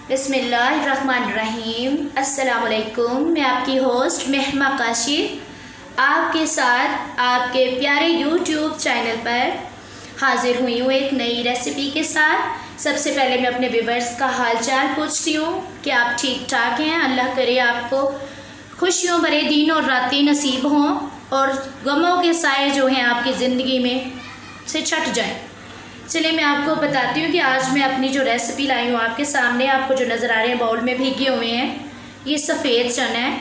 बिस्मिल्लाहिर्रहमानिर्रहीम। अस्सलाम वालेकुम। मैं आपकी होस्ट महमा काशिफ आपके साथ आपके प्यारे यूट्यूब चैनल पर हाजिर हुई हूँ एक नई रेसिपी के साथ। सबसे पहले मैं अपने व्यूअर्स का हाल चाल पूछती हूँ कि आप ठीक ठाक हैं। अल्लाह करे आपको खुशियों भरे दिन और रातें नसीब हों और गमों के साए जो हैं आपकी ज़िंदगी में से छट जाएं। चलिए मैं आपको बताती हूँ कि आज मैं अपनी जो रेसिपी लाई हूँ आपके सामने, आपको जो नज़र आ रहे हैं बाउल में भीगे हुए हैं, ये सफ़ेद चना है।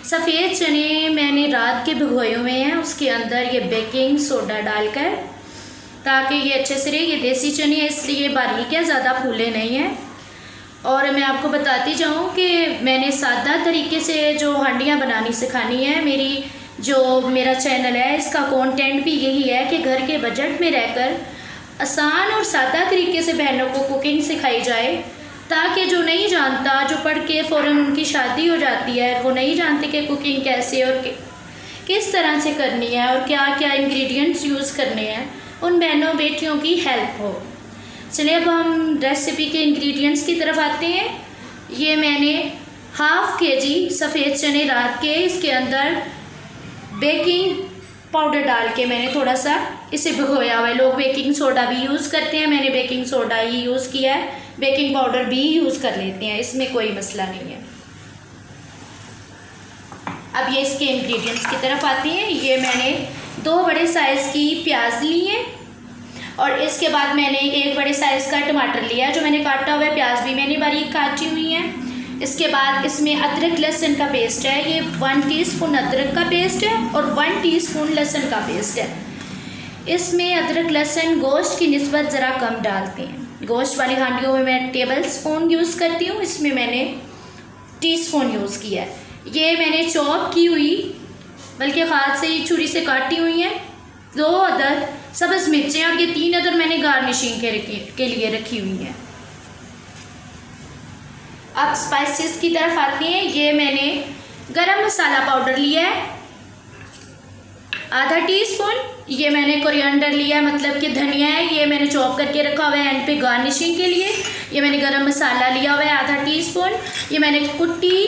सफ़ेद चने मैंने रात के भिगोए हुए हैं, उसके अंदर ये बेकिंग सोडा डालकर, ताकि ये अच्छे से रहे। ये देसी चने हैं इसलिए बारीक है, ज़्यादा फूले नहीं हैं। और मैं आपको बताती जाऊँ कि मैंने सादा तरीके से जो हांडियाँ बनानी सिखानी है। मेरा चैनल है, इसका कंटेंट भी यही है कि घर के बजट में रहकर आसान और सादा तरीके से बहनों को कुकिंग सिखाई जाए, ताकि जो नहीं जानता, जो पढ़ के फ़ौरन उनकी शादी हो जाती है, वो नहीं जानते कि कुकिंग कैसे और किस तरह से करनी है और क्या क्या इंग्रेडिएंट्स यूज़ करने हैं, उन बहनों बेटियों की हेल्प हो। चलिए अब हम रेसिपी के इंग्रेडिएंट्स की तरफ आते हैं। ये मैंने हाफ़ kg सफ़ेद चने रात के, इसके अंदर बेकिंग पाउडर डाल के मैंने थोड़ा सा इसे भिगोया हुआ है। लोग बेकिंग सोडा भी यूज़ करते हैं, मैंने बेकिंग सोडा ही यूज़ किया है। बेकिंग पाउडर भी यूज़ कर लेते हैं, इसमें कोई मसला नहीं है। अब ये इसके इंग्रेडिएंट्स की तरफ आते हैं। ये मैंने 2 बड़े साइज़ की प्याज ली है और इसके बाद मैंने 1 बड़े साइज़ का टमाटर लिया जो मैंने काटा हुआ है। प्याज भी मैंने बारीक काटी हुई है। इसके बाद इसमें अदरक लहसुन का पेस्ट है। ये 1 टीस्पून अदरक का पेस्ट है और 1 टीस्पून लहसुन का पेस्ट है। इसमें अदरक लहसुन गोश्त की निस्बत ज़रा कम डालते हैं। गोश्त वाली हांडियों में मैं टेबल स्पून यूज़ करती हूँ, इसमें मैंने टीस्पून यूज़ किया है। ये मैंने चॉप की हुई, बल्कि हाथ से ही छुरी से काटी हुई हैं 2 अदर सब्ज़ मिर्चें, और ये 3 अदर मैंने गार्निशिंग के लिए रखी हुई हैं। अब स्पाइसेस की तरफ आते हैं। ये मैंने गरम मसाला पाउडर लिया है आधा टीस्पून। ये मैंने कोरिएंडर लिया, मतलब कि धनिया है, ये मैंने चॉप करके रखा हुआ है एंड पे गार्निशिंग के लिए। ये मैंने गरम मसाला लिया हुआ है आधा टीस्पून। ये मैंने कुटी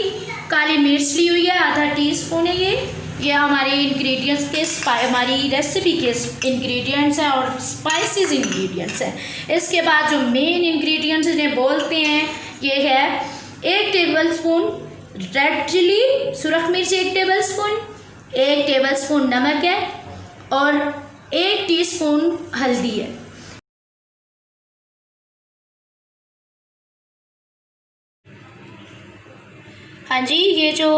काली मिर्च ली हुई है आधा टीस्पून है। ये हमारे इंग्रेडिएंट्स के हमारी रेसिपी के इंग्रेडिएंट्स हैं और स्पाइसेस इंग्रेडिएंट्स हैं। इसके बाद जो मेन इंग्रेडिएंट्स इन्हें बोलते हैं, ये है 1 टेबलस्पून रेड चिली सुरख मिर्च, 1 टेबलस्पून, 1 टेबलस्पून नमक है और 1 टीस्पून हल्दी है। हाँ जी, ये जो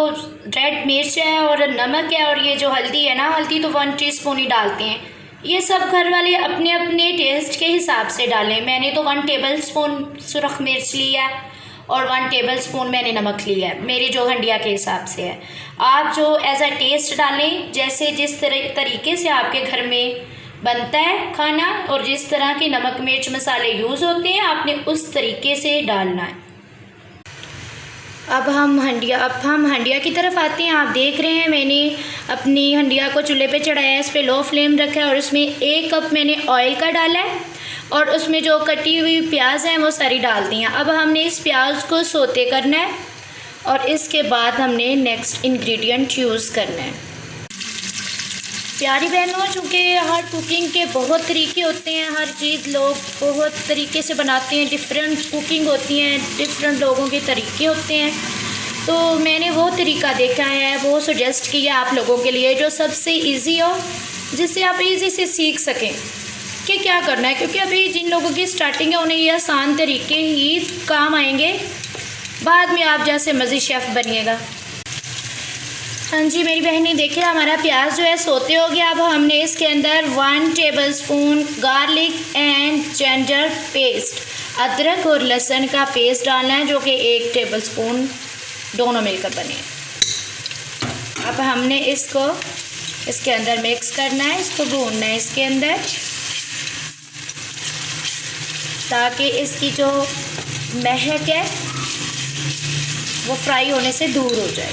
रेड मिर्च है और नमक है और ये जो हल्दी है ना, हल्दी तो 1 टीस्पून ही डालते हैं। ये सब घर वाले अपने अपने टेस्ट के हिसाब से डालें। मैंने तो 1 टेबलस्पून सुरख मिर्च लिया और 1 टेबलस्पून मैंने नमक लिया है, मेरी जो हंडिया के हिसाब से है। आप जो एज अ टेस्ट डालें, जैसे जिस तरीके से आपके घर में बनता है खाना और जिस तरह के नमक मिर्च मसाले यूज़ होते हैं, आपने उस तरीके से डालना है। अब हम हंडिया की तरफ आते हैं। आप देख रहे हैं मैंने अपनी हंडिया को चूल्हे पे चढ़ाया है, इस पर लो फ्लेम रखा है और इसमें 1 कप मैंने ऑयल का डाला है और उसमें जो कटी हुई प्याज है वो सारी डाल दी हैं। अब हमने इस प्याज को सोते करना है और इसके बाद हमने नेक्स्ट इंग्रेडिएंट यूज़ करना है। प्यारी बहनों, चूँकि हर कुकिंग के बहुत तरीके होते हैं, हर चीज़ लोग बहुत तरीके से बनाते हैं, डिफरेंट कुकिंग होती हैं, डिफरेंट लोगों के तरीके होते हैं, तो मैंने वो तरीका देखा है, वो सजेस्ट किया आप लोगों के लिए जो सबसे इजी हो, जिससे आप इजी से सीख सकें कि क्या करना है। क्योंकि अभी जिन लोगों की स्टार्टिंग है उन्हें ये आसान तरीके ही काम आएंगे, बाद में आप जैसे मज़ीद शेफ़ बनिएगा। हाँ जी मेरी बहनें, देखिए हमारा प्याज जो है सोते हो गया। अब हमने इसके अंदर 1 tablespoon garlic and ginger paste, अदरक और लहसुन का पेस्ट डालना है, जो कि 1 टेबलस्पून दोनों मिलकर बने। अब हमने इसको इसके अंदर मिक्स करना है, इसको भूनना है इसके अंदर, ताकि इसकी जो महक है वो फ्राई होने से दूर हो जाए।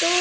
2